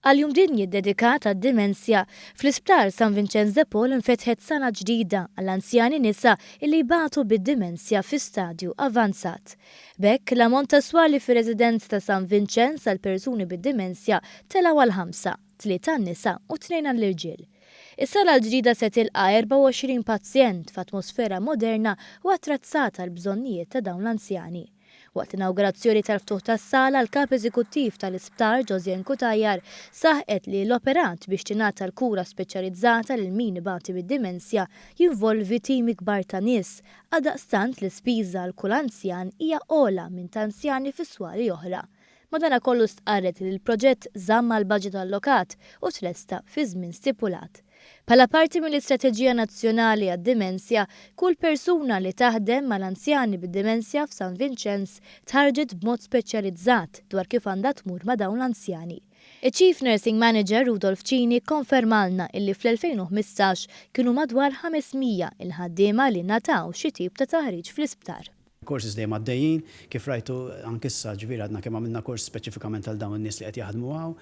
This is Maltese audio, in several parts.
Għal-jum dinji dedikat għad-dimensja, fl-Isptar San Vincenz de Paul infetħet sala ġdida għall-anzjani nisa illi jbatu bid-dimensja fi stadju avanzat. Bekk l-ammont taswali fi residenz ta' San Vincenz għal persuni bid-dimensja telaw għal-5, 3 nisa u 2 għall-irġiel. Is-sala l-ġdida se tilqa' 24 pazjent f'atmosfera moderna u attrazzata għal bżonnijiet ta' dawn l-anzjani. Waqt inaugurazzjoni tal-ftuħ tas-sala, l-kap eżekuttiv tal-Isptar Josien Kutajjar saħqet li l-operat biex tingħata l-kura speċjalizzata lil min ibati bid-dimensja jinvolvi timi kbar ta' nies, għaldaqstant l-ispiża għal kull anzjan hija ogħla minn ta' anzjani fis-swali oħra. Madankollu stqarret li l-proġett żamma l-baġit allokat u tlesta fi żmien stipulat. Bħala parti mill-Istrateġija Nazzjonali għad-Dimensja, kull persuna li taħdem mal-anzjani bid-dimensja f'San Vincenz tħarġet b'mod speċjalizzat dwar kif għandha tmur ma' dawn l-anzjani. Il-Chief Nursing Manager Rudolf Cini konfermalna illi fl-2015 kienu madwar 500 il-ħaddiema li nataw xi tip ta' taħriġ fl-isptar. Courses dejjem għaddejjin, kif rajtu ankissa ġifier għadna kemm għamilna kors speċifikament għal dawn in-nies li qed jaħdmu hawn.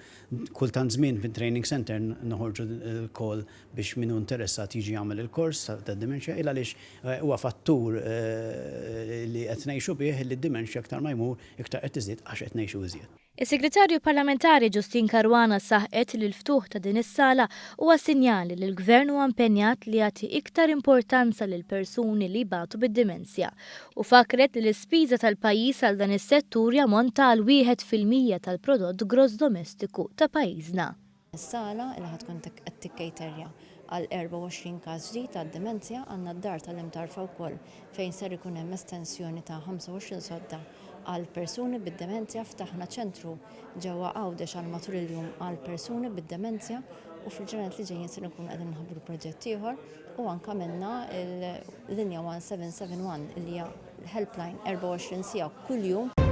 Kultant żmien fit-training center noħorġu l-call biex min hu interessat jiġi jagħmel il-kors tad-dimensja il għaliex huwa fattur li qed ngħixu bih li d-dimensja aktar ma jmur iktar qed tiżdied għax qed ngħixu iżjed. Is-Segretarju Parlamentari Justin Caruana saħqet li l-ftuħ ta' din is-sala huwa sinjali li l-Gvern huwa impenjat li jagħti iktar importanza lil persuni li jbatu bid-dimensja u fakret li l-ispiża tal-pajjiż għal dan is-settur jammonta għal 1% tal-prodott gross domestiku ta' pajjiżna. Is-sala li ħad tkun qed tikkejterja għal 24 każ ġdid tad-dimensja għandna d-dar tal-imtarfa wkoll fejn ser ikun hemm estensjoni ta' 25 sodda għal persuni bid-demenzja. Ftaħna ċentru ġewwa Għawdex għal matul il-jum għal persuni bid-demenzja u fil-ġranet li ġejjin se nkunu qegħdin nħabbru proġett ieħor u anke minna l-linja 1771 li hija helpline 24 siegħa kuljum.